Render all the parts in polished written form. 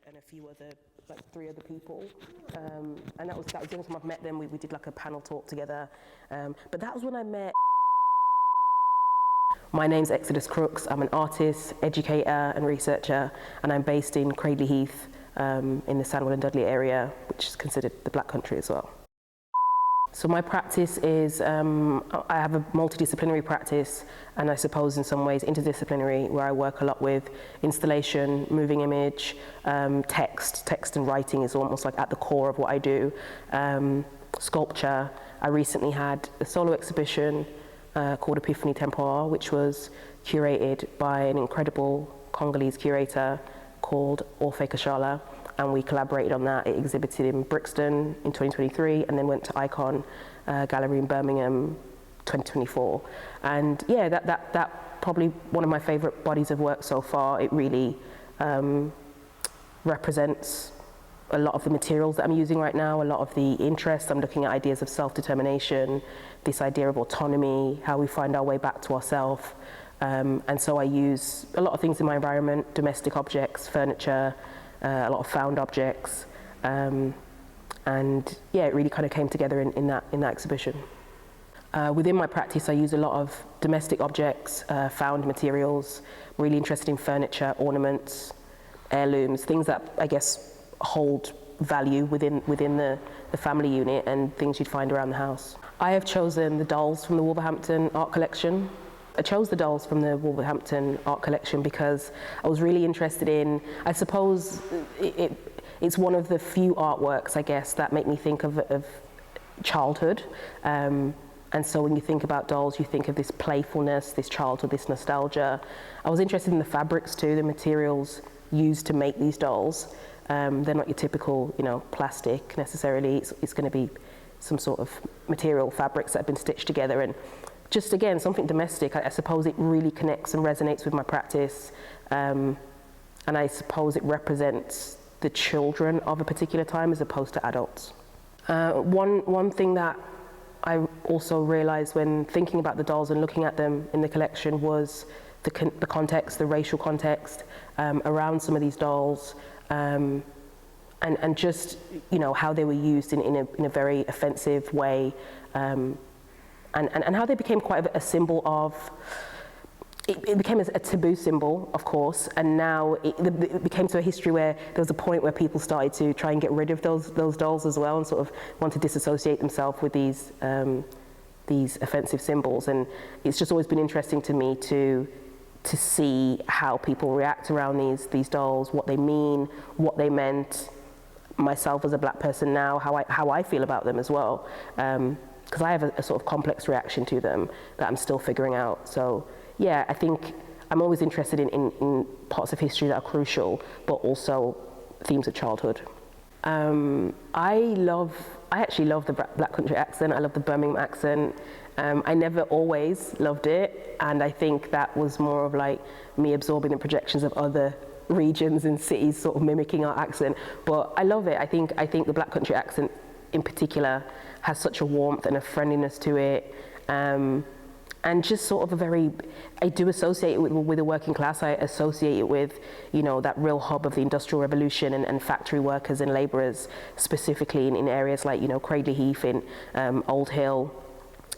and a few other, like 3 other people, and that was the only time I've met them. We did like a panel talk together, but that was when I met. My name's Crooks. I'm an artist, educator and researcher, and I'm based in Cradley Heath in the Sandwell and Dudley area, which is considered the Black Country as well. So my practice is, I have a multidisciplinary practice, and I suppose in some ways interdisciplinary, where I work a lot with installation, moving image, text and writing is almost like at the core of what I do. Sculpture. I recently had a solo exhibition called Epiphany Temporal, which was curated by an incredible Congolese curator called Orphe Kashala, and we collaborated on that. It exhibited in Brixton in 2023 and then went to Icon Gallery in Birmingham 2024. And yeah, that probably one of my favorite bodies of work so far. It really represents a lot of the materials that I'm using right now, a lot of the interest. I'm looking at ideas of self-determination, this idea of autonomy, how we find our way back to ourselves. And so I use a lot of things in my environment, domestic objects, furniture, a lot of found objects. And yeah, it really kind of came together in that exhibition. Within my practice, I use a lot of domestic objects, found materials, really interested in furniture, ornaments, heirlooms, things that I guess hold value within the family unit and things you'd find around the house. I have chosen the dolls from the Wolverhampton Art Collection. I chose the dolls from the Wolverhampton Art Collection because I was really interested in, I suppose it's one of the few artworks, I guess, that make me think of childhood. And so when you think about dolls, you think of this playfulness, this childhood, this nostalgia. I was interested in the fabrics too, the materials used to make these dolls. They're not your typical, plastic necessarily. It's going to be some sort of material, fabrics that have been stitched together, and just again something domestic. I suppose it really connects and resonates with my practice, and I suppose it represents the children of a particular time as opposed to adults. One thing that I also realized when thinking about the dolls and looking at them in the collection was the context, the racial context around some of these dolls. And just how they were used in a very offensive way, and how they became quite a symbol of. It became a taboo symbol, of course, and now it became to a history where there was a point where people started to try and get rid of those dolls as well, and sort of want to disassociate themselves with these offensive symbols. And it's just always been interesting to me to see how people react around these dolls, what they mean, what they meant. Myself as a Black person now, how I feel about them as well, because I have a sort of complex reaction to them that I'm still figuring out. So yeah, I think I'm always interested in parts of history that are crucial, but also themes of childhood. I actually love the Black Country accent. I love the Birmingham accent. I never always loved it, and I think that was more of like me absorbing the projections of other regions and cities sort of mimicking our accent. But I love it. I think the Black Country accent in particular has such a warmth and a friendliness to it, and just sort of I do associate it with the working class. I associate it with that real hub of the Industrial Revolution and factory workers and labourers, specifically in areas like Cradley Heath, in Old Hill,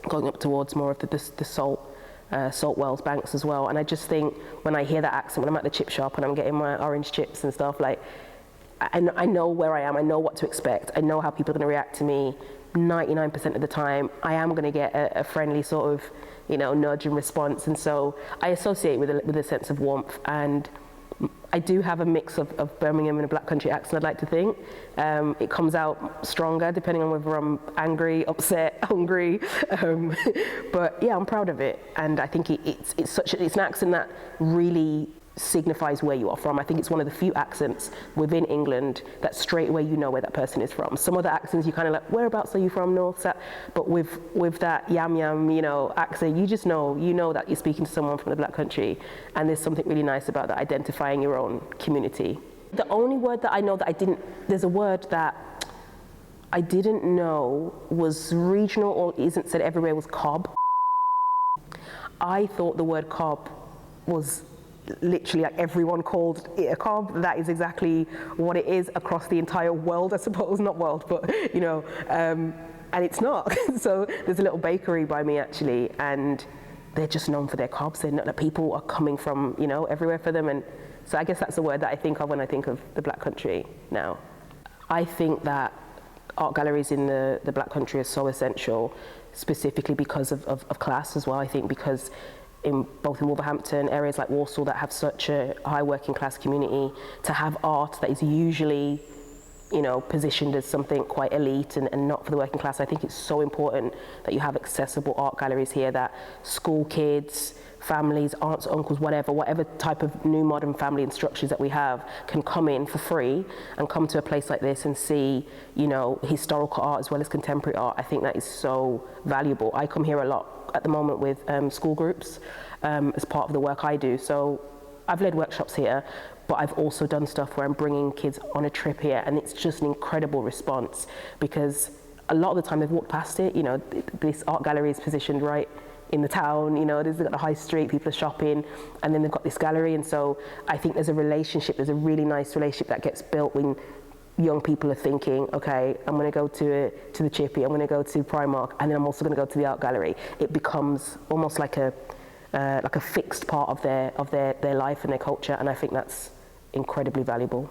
going up towards more of the Salt Wells banks as well. And I just think when I hear that accent, when I'm at the chip shop and I'm getting my orange chips and stuff, like I know where I am, I know what to expect, I know how people are going to react to me. 99% of the time I am going to get a friendly sort of nudge and response, and so I associate with a sense of warmth. And I do have a mix of Birmingham and a Black Country accent, I'd like to think. It comes out stronger depending on whether I'm angry, upset, hungry. But yeah, I'm proud of it. And I think it's an accent that really signifies where you are from. I think it's one of the few accents within England that straight away you know where that person is from. Some other accents you kind of like, whereabouts are you from, north, south? But with that yam accent, you just know, that you're speaking to someone from the Black Country, and there's something really nice about that, identifying your own community. The only word that I know that there's a word that I didn't know was regional or isn't said everywhere, was cob. I thought the word cob was literally like everyone called it a cob. That is exactly what it is across the entire world, I suppose. Not world, but you know, and it's not. So there's a little bakery by me actually, and they're just known for their cobs. They're not, that people are coming from, you know, everywhere for them. And so I guess that's the word that I think of when I think of the Black Country now. I think that art galleries in the Black Country are so essential, specifically because of class as well. I think because both in Wolverhampton, areas like Walsall that have such a high working class community, to have art that is usually, you know, positioned as something quite elite and not for the working class. I think it's so important that you have accessible art galleries here, that school kids, families, aunts, uncles, whatever type of new modern family and structures that we have can come in for free and come to a place like this and see, you know, historical art as well as contemporary art. I think that is so valuable. I come here a lot at the moment with school groups as part of the work I do. So I've led workshops here, but I've also done stuff where I'm bringing kids on a trip here, and it's just an incredible response, because a lot of the time they've walked past it. You know, this art gallery is positioned right in the town, you know, they've got the high street, people are shopping, and then they've got this gallery. And so I think there's a really nice relationship that gets built when young people are thinking, okay, I'm going to go to the Chippy, I'm going to go to Primark, and then I'm also going to go to the art gallery. It becomes almost like a fixed part of their life and their culture, and I think that's incredibly valuable.